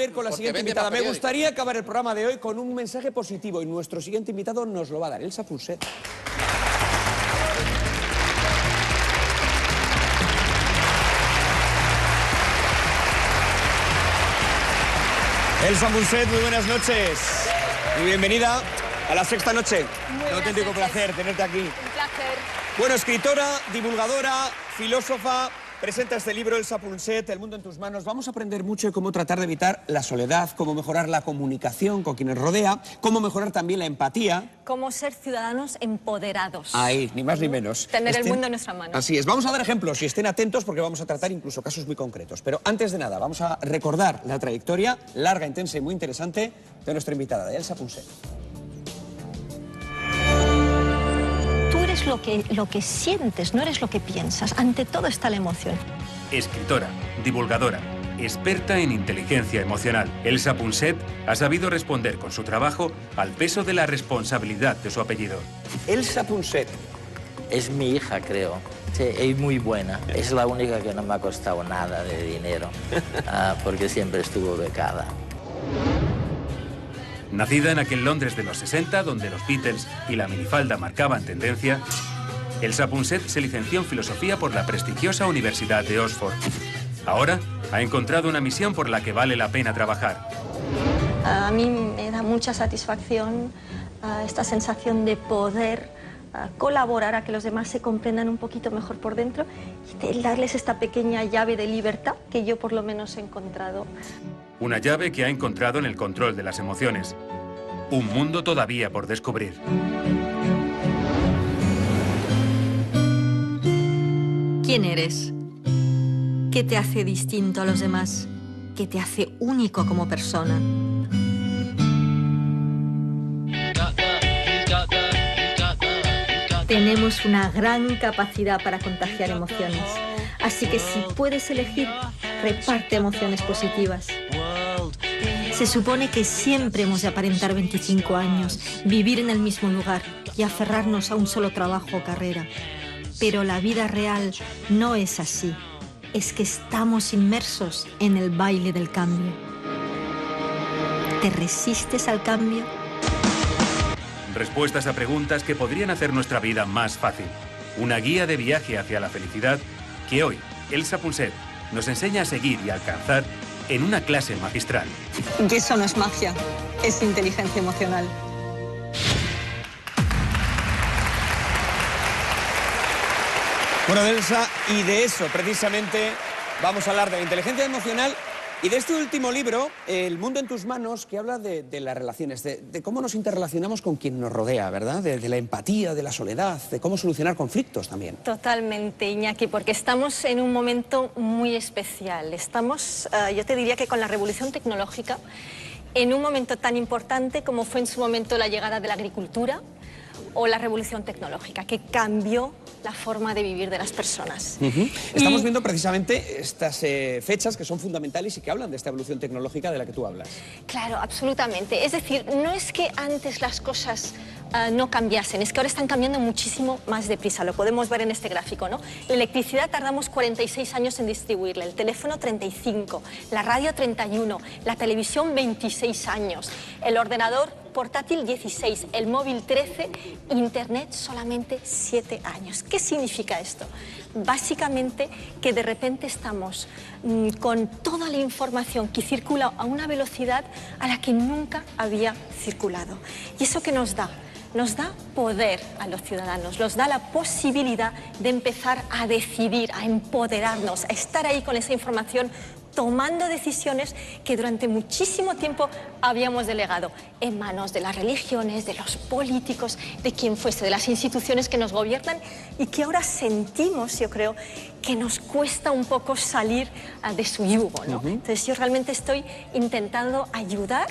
Con la siguiente invitada. Me gustaría acabar el programa de hoy con un mensaje positivo y nuestro siguiente invitado nos lo va a dar, Elsa Punset. Elsa Punset, muy buenas noches y bienvenida a La Sexta Noche. Un auténtico placer tenerte aquí. Un placer. Bueno, escritora, divulgadora, filósofa. Presenta este libro, Elsa Punset, El mundo en tus manos. Vamos a aprender mucho de cómo tratar de evitar la soledad, cómo mejorar la comunicación con quienes rodea, cómo mejorar también la empatía. Cómo ser ciudadanos empoderados. Ahí, ni más ni menos. Tener el mundo en nuestra mano. Así es. Vamos a dar ejemplos y estén atentos porque vamos a tratar incluso casos muy concretos. Pero antes de nada, vamos a recordar la trayectoria larga, intensa y muy interesante de nuestra invitada, de Elsa Punset. Lo que sientes, no eres lo que piensas. Ante todo está la emoción. Escritora, divulgadora, experta en inteligencia emocional, Elsa Punset ha sabido responder con su trabajo al peso de la responsabilidad de su apellido. Elsa Punset. Es mi hija, creo. Sí, es muy buena. Es la única que no me ha costado nada de dinero, porque siempre estuvo becada. Nacida en aquel Londres de los 60, donde los Beatles y la minifalda marcaban tendencia, Elsa Punset se licenció en filosofía por la prestigiosa Universidad de Oxford. Ahora ha encontrado una misión por la que vale la pena trabajar. A mí me da mucha satisfacción esta sensación de poder colaborar a que los demás se comprendan un poquito mejor por dentro y de darles esta pequeña llave de libertad que yo por lo menos he encontrado. Una llave que ha encontrado en el control de las emociones. Un mundo todavía por descubrir. ¿Quién eres? ¿Qué te hace distinto a los demás? ¿Qué te hace único como persona? Tenemos una gran capacidad para contagiar emociones. Así que si puedes elegir, reparte emociones positivas. Se supone que siempre hemos de aparentar 25 años, vivir en el mismo lugar y aferrarnos a un solo trabajo o carrera. Pero la vida real no es así. Es que estamos inmersos en el baile del cambio. ¿Te resistes al cambio? Respuestas a preguntas que podrían hacer nuestra vida más fácil. Una guía de viaje hacia la felicidad que hoy Elsa Punset nos enseña a seguir y alcanzar en una clase magistral. Que eso no es magia, es inteligencia emocional. Bueno, de Elsa y de eso precisamente vamos a hablar, de la inteligencia emocional y de este último libro, El mundo en tus manos, que habla de las relaciones, de cómo nos interrelacionamos con quien nos rodea, ¿verdad? De la empatía, de la soledad, de cómo solucionar conflictos también. Totalmente, Iñaki, porque estamos en un momento muy especial. Estamos, yo te diría que con la revolución tecnológica, en un momento tan importante como fue en su momento la llegada de la agricultura o la revolución tecnológica, que cambió la forma de vivir de las personas. Estamos viendo precisamente estas fechas que son fundamentales y que hablan de esta evolución tecnológica de la que tú hablas. Claro, absolutamente. Es decir, no es que antes las cosas no cambiasen, es que ahora están cambiando muchísimo más deprisa. Lo podemos ver en este gráfico, ¿no? La electricidad tardamos 46 años en distribuirla, el teléfono 35, la radio 31, la televisión 26 años, el ordenador portátil 16, el móvil 13, internet solamente 7 años. ¿Qué significa esto? Básicamente que de repente estamos con toda la información que circula a una velocidad a la que nunca había circulado. ¿Y eso qué nos da? Nos da poder a los ciudadanos, nos da la posibilidad de empezar a decidir, a empoderarnos, a estar ahí con esa información, tomando decisiones que durante muchísimo tiempo habíamos delegado en manos de las religiones, de los políticos, de quien fuese, de las instituciones que nos gobiernan y que ahora sentimos, yo creo, que nos cuesta un poco salir de su yugo, ¿no? Entonces yo realmente estoy intentando ayudar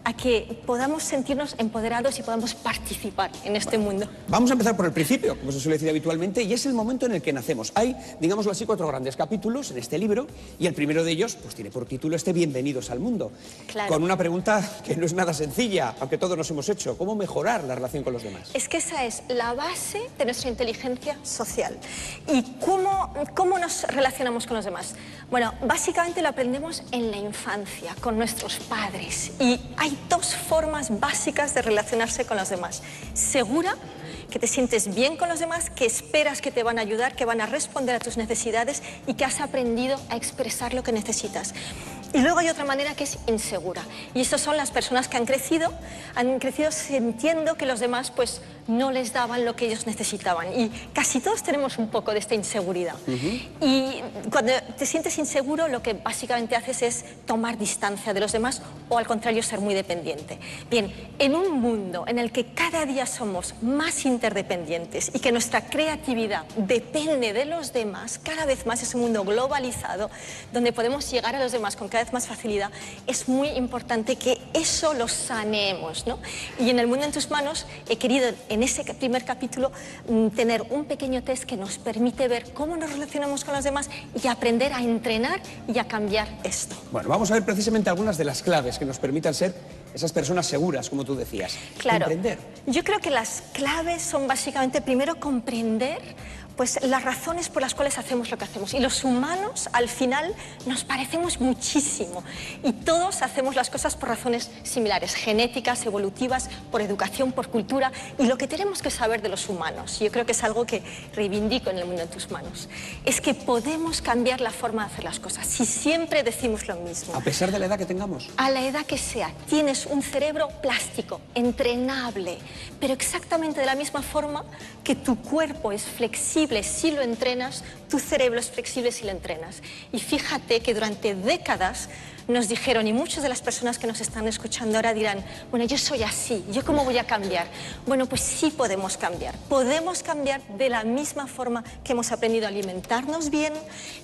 a que podamos sentirnos empoderados y podamos participar en este mundo. Vamos a empezar por el principio, como se suele decir habitualmente, y es el momento en el que nacemos. Hay, digámoslo así, 4 grandes capítulos en este libro, y el primero de ellos pues tiene por título este Bienvenidos al mundo. Claro. Con una pregunta que no es nada sencilla, aunque todos nos hemos hecho: ¿cómo mejorar la relación con los demás? Es que esa es la base de nuestra inteligencia social. ¿Y cómo nos relacionamos con los demás? Bueno, básicamente lo aprendemos en la infancia, con nuestros padres. Y hay 2 formas básicas de relacionarse con los demás. Segura, que te sientes bien con los demás, que esperas que te van a ayudar, que van a responder a tus necesidades y que has aprendido a expresar lo que necesitas. Y luego hay otra manera que es insegura. Y estas son las personas que han crecido sintiendo que los demás pues no les daban lo que ellos necesitaban. Y casi todos tenemos un poco de esta inseguridad. Y cuando te sientes inseguro, lo que básicamente haces es tomar distancia de los demás o al contrario ser muy dependiente. Bien, en un mundo en el que cada día somos más interdependientes y que nuestra creatividad depende de los demás, cada vez más es un mundo globalizado donde podemos llegar a los demás con cada vez más facilidad, es muy importante que eso lo saneemos, ¿no? Y en El mundo en tus manos he querido en ese primer capítulo tener un pequeño test que nos permite ver cómo nos relacionamos con los demás y aprender a entrenar y a cambiar esto. Bueno, vamos a ver precisamente algunas de las claves que nos permitan ser esas personas seguras, como tú decías. Claro. Comprender. Yo creo que las claves son básicamente, primero, comprender pues las razones por las cuales hacemos lo que hacemos. Y los humanos, al final, nos parecemos muchísimo. Y todos hacemos las cosas por razones similares, genéticas, evolutivas, por educación, por cultura. Y lo que tenemos que saber de los humanos, yo creo que es algo que reivindico en El mundo en tus manos, es que podemos cambiar la forma de hacer las cosas. Si siempre decimos lo mismo. A pesar de la edad que tengamos. A la edad que sea, tienes un cerebro plástico, entrenable, pero exactamente de la misma forma que tu cuerpo es flexible si lo entrenas, tu cerebro es flexible si lo entrenas. Y fíjate que durante décadas nos dijeron, y muchas de las personas que nos están escuchando ahora dirán, bueno, yo soy así, ¿yo cómo voy a cambiar? Bueno, pues sí podemos cambiar de la misma forma que hemos aprendido a alimentarnos bien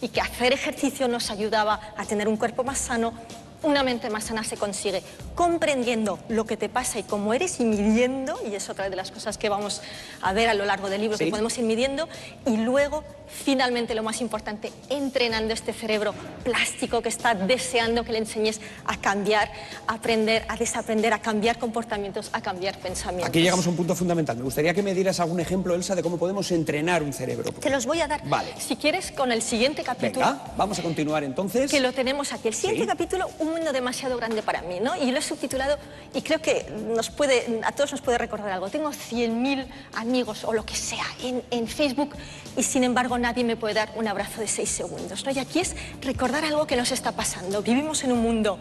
y que hacer ejercicio nos ayudaba a tener un cuerpo más sano. Una mente más sana se consigue comprendiendo lo que te pasa y cómo eres y midiendo, y es otra de las cosas que vamos a ver a lo largo del libro, ¿sí? Que podemos ir midiendo, y luego, finalmente, lo más importante, entrenando este cerebro plástico que está deseando que le enseñes a cambiar, a aprender, a desaprender, a cambiar comportamientos, a cambiar pensamientos. Aquí llegamos a un punto fundamental. Me gustaría que me dieras algún ejemplo, Elsa, de cómo podemos entrenar un cerebro. Te los voy a dar, vale. Si quieres, con el siguiente capítulo. Venga, vamos a continuar entonces. Que lo tenemos aquí. El siguiente ¿sí? capítulo, un mundo demasiado grande para mí, ¿no? Y lo he subtitulado y creo que a todos nos puede recordar algo. Tengo 100.000 amigos o lo que sea en Facebook y sin embargo nadie me puede dar un abrazo de 6 segundos, ¿no? Y aquí es recordar algo que nos está pasando. Vivimos en un mundo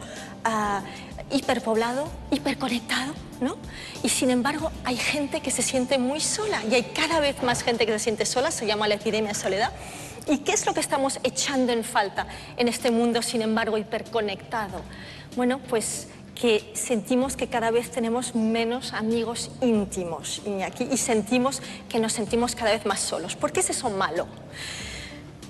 hiperpoblado, hiperconectado, ¿no? Y sin embargo hay gente que se siente muy sola y hay cada vez más gente que se siente sola, se llama la epidemia de soledad. ¿Y qué es lo que estamos echando en falta en este mundo, sin embargo, hiperconectado? Bueno, pues que sentimos que cada vez tenemos menos amigos íntimos, Iñaki, y sentimos que nos sentimos cada vez más solos. ¿Por qué es eso malo?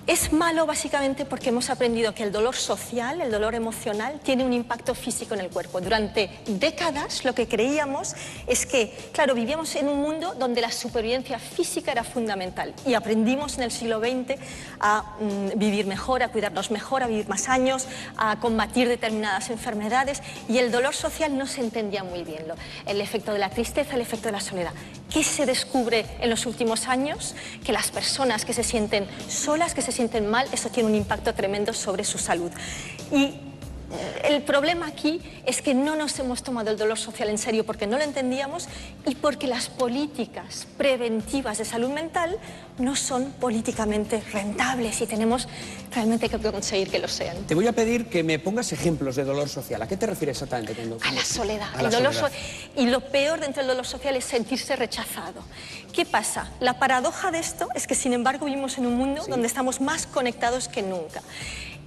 Es malo básicamente porque hemos aprendido que el dolor social, el dolor emocional, tiene un impacto físico en el cuerpo. Durante décadas lo que creíamos es que, claro, vivíamos en un mundo donde la supervivencia física era fundamental y aprendimos en el siglo XX a vivir mejor, a cuidarnos mejor, a vivir más años, a combatir determinadas enfermedades, y el dolor social no se entendía muy bien. El efecto de la tristeza, el efecto de la soledad. ¿Qué se descubre en los últimos años? Que las personas que se sienten solas, que se sienten mal, eso tiene un impacto tremendo sobre su salud. Y el problema aquí es que no nos hemos tomado el dolor social en serio porque no lo entendíamos y porque las políticas preventivas de salud mental no son políticamente rentables y tenemos realmente que conseguir que lo sean. Te voy a pedir que me pongas ejemplos de dolor social. ¿A qué te refieres exactamente? A la soledad. A la soledad. Y lo peor dentro del dolor social es sentirse rechazado. ¿Qué pasa? La paradoja de esto es que, sin embargo, vivimos en un mundo donde estamos más conectados que nunca.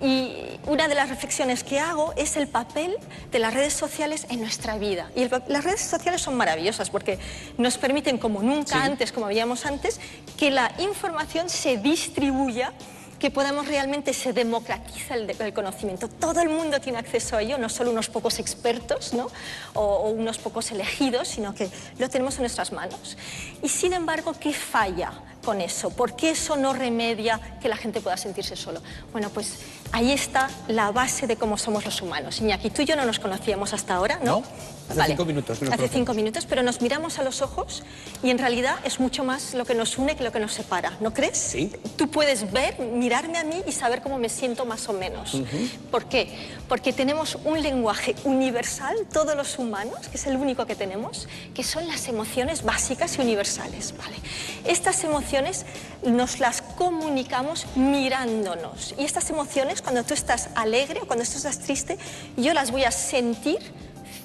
Y una de las reflexiones que hago es el papel de las redes sociales en nuestra vida. Y las redes sociales son maravillosas porque nos permiten, como nunca antes, como habíamos antes, que la información se distribuya que podamos realmente, se democratiza el conocimiento. Todo el mundo tiene acceso a ello, no solo unos pocos expertos, ¿no? o unos pocos elegidos, sino que lo tenemos en nuestras manos. Y sin embargo, ¿qué falla con eso? ¿Por qué eso no remedia que la gente pueda sentirse solo? Bueno, pues ahí está la base de cómo somos los humanos. Iñaki, tú y yo no nos conocíamos hasta ahora, ¿no? Hace 5 minutos. Hace 5 minutos, pero nos miramos a los ojos y en realidad es mucho más lo que nos une que lo que nos separa, ¿no crees? Sí. Tú puedes ver, mirarme a mí y saber cómo me siento más o menos. ¿Por qué? Porque tenemos un lenguaje universal, todos los humanos, que es el único que tenemos, que son las emociones básicas y universales, ¿vale? Estas emociones nos las comunicamos mirándonos. Y estas emociones, cuando tú estás alegre o cuando tú estás triste, yo las voy a sentir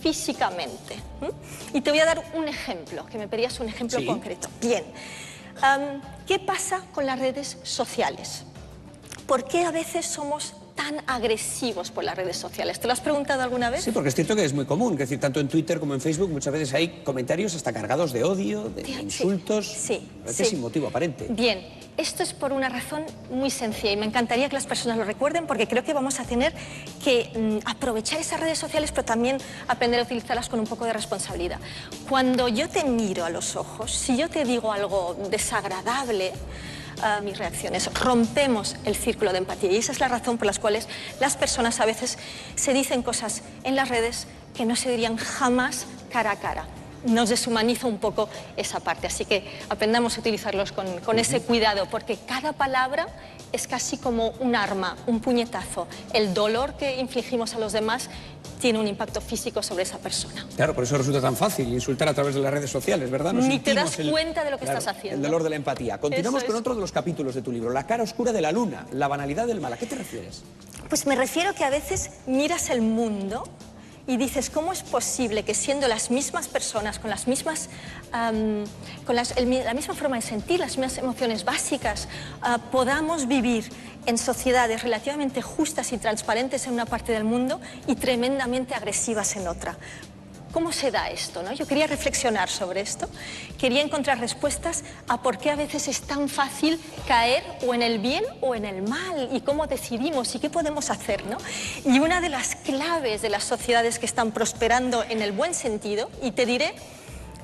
físicamente. Y te voy a dar un ejemplo, que me pedías un ejemplo concreto. Bien, ¿qué pasa con las redes sociales? ¿Por qué a veces somos tan agresivos por las redes sociales? ¿Te lo has preguntado alguna vez? Sí, porque es cierto que es muy común, es decir, tanto en Twitter como en Facebook muchas veces hay comentarios hasta cargados de odio, de insultos, sí. sin motivo aparente. Bien, esto es por una razón muy sencilla y me encantaría que las personas lo recuerden porque creo que vamos a tener que aprovechar esas redes sociales, pero también aprender a utilizarlas con un poco de responsabilidad. Cuando yo te miro a los ojos, si yo te digo algo desagradable, mis reacciones, rompemos el círculo de empatía y esa es la razón por la cual las personas a veces se dicen cosas en las redes que no se dirían jamás cara a cara. Nos deshumaniza un poco esa parte, así que aprendamos a utilizarlos con ese cuidado, porque cada palabra es casi como un arma, un puñetazo. El dolor que infligimos a los demás tiene un impacto físico sobre esa persona. Claro, por eso resulta tan fácil insultar a través de las redes sociales, ¿verdad? Ni te das cuenta de lo que estás haciendo. El dolor de la empatía. Continuamos con otro de los capítulos de tu libro, La cara oscura de la luna, la banalidad del mal. ¿A qué te refieres? Pues me refiero que a veces miras el mundo y dices, ¿cómo es posible que siendo las mismas personas, con las mismas, la misma forma de sentir, las mismas emociones básicas, podamos vivir en sociedades relativamente justas y transparentes en una parte del mundo y tremendamente agresivas en otra? ¿Cómo se da esto, ¿no? Yo quería reflexionar sobre esto, quería encontrar respuestas a por qué a veces es tan fácil caer o en el bien o en el mal y cómo decidimos y qué podemos hacer, ¿no? Y una de las claves de las sociedades que están prosperando en el buen sentido, y te diré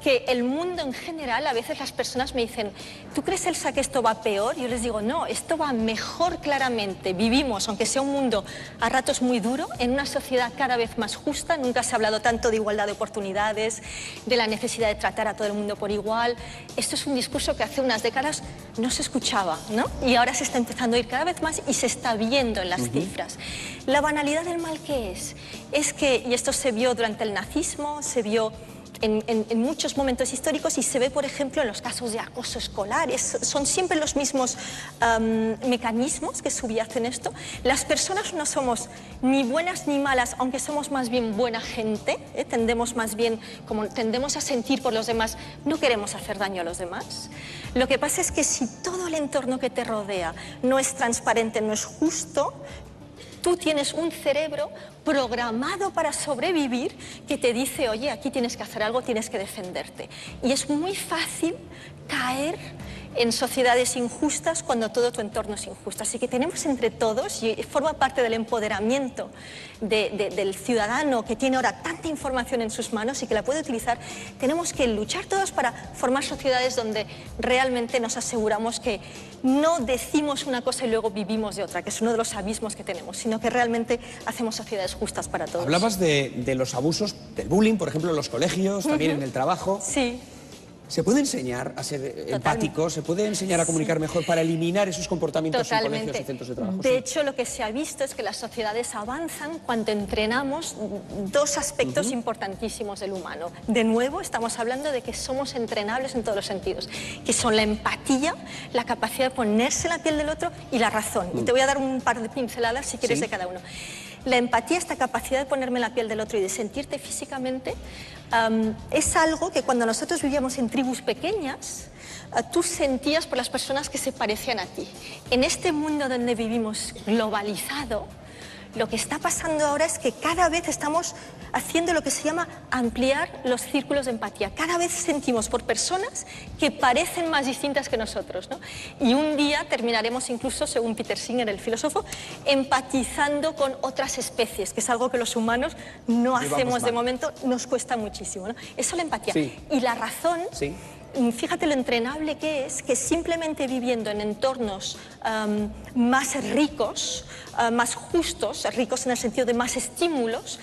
que el mundo en general, a veces las personas me dicen, ¿tú crees, Elsa, que esto va peor? Yo les digo, no, esto va mejor claramente. Vivimos, aunque sea un mundo a ratos muy duro, en una sociedad cada vez más justa. Nunca se ha hablado tanto de igualdad de oportunidades, de la necesidad de tratar a todo el mundo por igual. Esto es un discurso que hace unas décadas no se escuchaba, ¿no? Y ahora se está empezando a ir cada vez más y se está viendo en las cifras. La banalidad del mal, ¿qué es? Es que, y esto se vio durante el nazismo, se vio en muchos momentos históricos y se ve, por ejemplo, en los casos de acoso escolar. Son siempre los mismos mecanismos que subyacen esto. Las personas no somos ni buenas ni malas, aunque somos más bien buena gente, tendemos más bien, como tendemos a sentir por los demás, no queremos hacer daño a los demás. Lo que pasa es que si todo el entorno que te rodea no es transparente, no es justo, tú tienes un cerebro programado para sobrevivir que te dice, oye, aquí tienes que hacer algo, tienes que defenderte. Y es muy fácil caer en sociedades injustas cuando todo tu entorno es injusto. Así que tenemos entre todos, y forma parte del empoderamiento del ciudadano que tiene ahora tanta información en sus manos y que la puede utilizar, tenemos que luchar todos para formar sociedades donde realmente nos aseguramos que no decimos una cosa y luego vivimos de otra, que es uno de los abismos que tenemos, sino que realmente hacemos sociedades justas para todos. Hablabas de los abusos, del bullying, por ejemplo, en los colegios, también en el trabajo. Sí. ¿Se puede enseñar a ser empático? ¿Se puede enseñar a comunicar mejor para eliminar esos comportamientos en colegios y centros de trabajo? De hecho, lo que se ha visto es que las sociedades avanzan cuando entrenamos dos aspectos importantísimos del humano. De nuevo, estamos hablando de que somos entrenables en todos los sentidos, que son la empatía, la capacidad de ponerse en la piel del otro y la razón. Y te voy a dar un par de pinceladas, si quieres, de cada uno. La empatía, esta capacidad de ponerme en la piel del otro y de sentirte físicamente, es algo que cuando nosotros vivíamos en tribus pequeñas, tú sentías por las personas que se parecían a ti. En este mundo donde vivimos globalizado, Lo que está pasando ahora es que cada vez estamos haciendo lo que se llama ampliar los círculos de empatía. Cada vez sentimos por personas que parecen más distintas que nosotros, ¿no? Y un día terminaremos incluso, según Peter Singer, el filósofo, empatizando con otras especies, que es algo que los humanos no hacemos de momento, nos cuesta muchísimo, ¿no? Eso es la empatía. Sí. Y la razón... Sí. Fíjate lo entrenable que es, que simplemente viviendo en entornos más ricos, más justos, ricos en el sentido de más estímulos,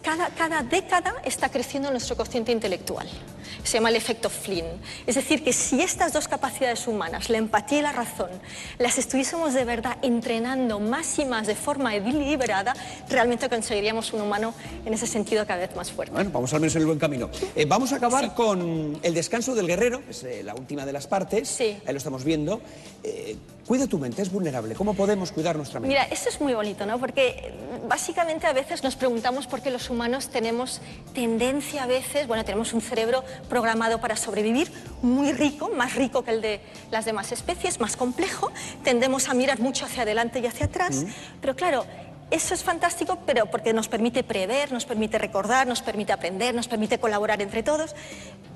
cada década está creciendo nuestro cociente intelectual. Se llama el efecto Flynn. Es decir, que si estas dos capacidades humanas, la empatía y la razón, las estuviésemos de verdad entrenando más y más de forma deliberada, realmente conseguiríamos un humano en ese sentido cada vez más fuerte. Bueno, vamos al menos en el buen camino. Vamos a acabar con el descanso del guerrero, que es la última de las partes. Sí. Ahí lo estamos viendo. Cuida tu mente, es vulnerable. ¿Cómo podemos cuidar nuestra mente? Mira, esto es muy bonito, ¿no? Porque básicamente a veces nos preguntamos por qué los humanos tenemos tendencia a veces, bueno, tenemos un cerebro programado para sobrevivir, muy rico, más rico que el de las demás especies, más complejo, tendemos a mirar mucho hacia adelante y hacia atrás, pero claro, eso es fantástico, pero porque nos permite prever, nos permite recordar, nos permite aprender, nos permite colaborar entre todos,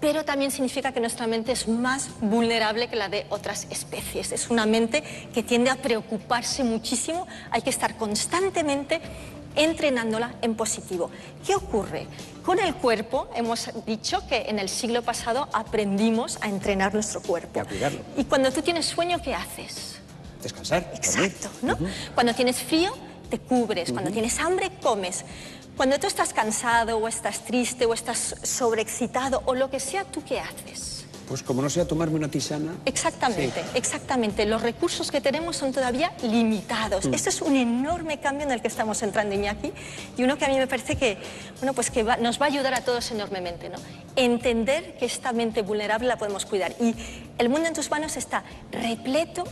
pero también significa que nuestra mente es más vulnerable que la de otras especies. Es una mente que tiende a preocuparse muchísimo, hay que estar constantemente entrenándola en positivo. ¿Qué ocurre? Con el cuerpo hemos dicho que en el siglo pasado aprendimos a entrenar nuestro cuerpo. Y a cuidarlo. Y cuando tú tienes sueño, ¿qué haces? Descansar. Exacto, ¿no? Cuando tienes frío, te cubres. Cuando tienes hambre, comes. Cuando tú estás cansado o estás triste o estás sobreexcitado o lo que sea, ¿tú qué haces? Pues como no sea tomarme una tisana... Exactamente, exactamente. Los recursos que tenemos son todavía limitados. Este es un enorme cambio en el que estamos entrando, Iñaki, y uno que a mí me parece que, bueno, pues que nos va a ayudar a todos enormemente, ¿no? Entender que esta mente vulnerable la podemos cuidar. Y el mundo en tus manos está repleto,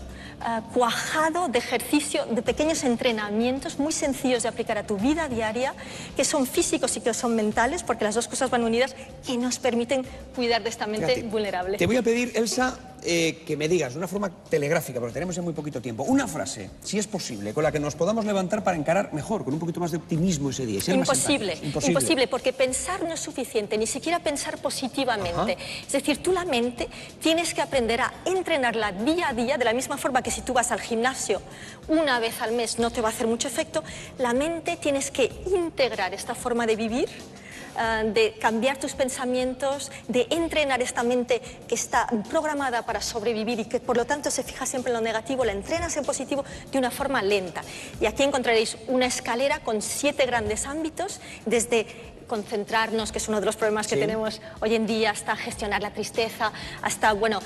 cuajado de ejercicio, de pequeños entrenamientos muy sencillos de aplicar a tu vida diaria, que son físicos y que son mentales, porque las dos cosas van unidas, que nos permiten cuidar de esta mente vulnerable. Te voy a pedir, Elsa, que me digas de una forma telegráfica, porque tenemos ya muy poquito tiempo, una frase, si es posible, con la que nos podamos levantar para encarar mejor, con un poquito más de optimismo ese día. Imposible, imposible, porque pensar no es suficiente, ni siquiera pensar positivamente. Es decir, tú la mente tienes que aprender a entrenarla día a día, de la misma forma que si tú vas al gimnasio una vez al mes no te va a hacer mucho efecto, la mente tienes que integrar esta forma de vivir, de cambiar tus pensamientos, de entrenar esta mente que está programada para sobrevivir y que por lo tanto se fija siempre en lo negativo, la entrenas en positivo de una forma lenta. Y aquí encontraréis una escalera con 7 grandes ámbitos, desde concentrarnos, que es uno de los problemas que tenemos hoy en día, hasta gestionar la tristeza, hasta, bueno,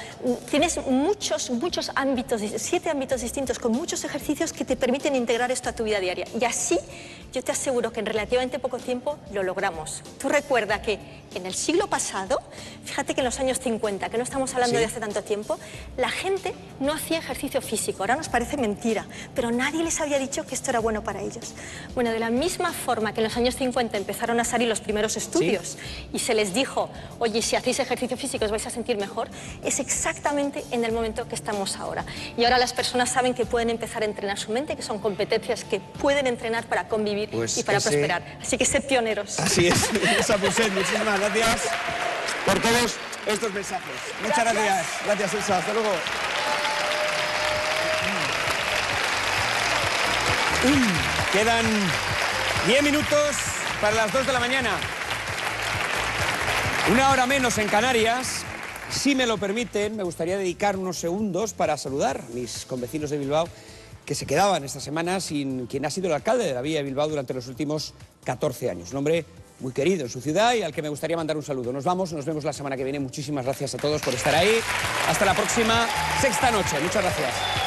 tienes muchos ámbitos, 7 ámbitos distintos, con muchos ejercicios que te permiten integrar esto a tu vida diaria. Y así, yo te aseguro que en relativamente poco tiempo lo logramos. Tú recuerda que en el siglo pasado, fíjate que en los años 50, que no estamos hablando de hace tanto tiempo, la gente no hacía ejercicio físico. Ahora nos parece mentira, pero nadie les había dicho que esto era bueno para ellos. Bueno, de la misma forma que en los años 50 empezaron a salir los primeros estudios y se les dijo, oye, si hacéis ejercicio físico os vais a sentir mejor, es exactamente en el momento que estamos ahora. Y ahora las personas saben que pueden empezar a entrenar su mente, que son competencias que pueden entrenar para convivir y para prosperar. Así que sed pioneros. Así es. Elsa Pousset, muchísimas gracias por todos estos mensajes. Muchas gracias. Gracias, Elsa. Hasta luego. Quedan 10 minutos para las 2 de la mañana. Una hora menos en Canarias. Si me lo permiten, me gustaría dedicar unos segundos para saludar a mis convecinos de Bilbao que se quedaban esta semana sin quien ha sido el alcalde de la Villa de Bilbao durante los últimos 14 años. Un hombre muy querido en su ciudad y al que me gustaría mandar un saludo. Nos vamos, nos vemos la semana que viene. Muchísimas gracias a todos por estar ahí. Hasta la próxima sexta noche. Muchas gracias.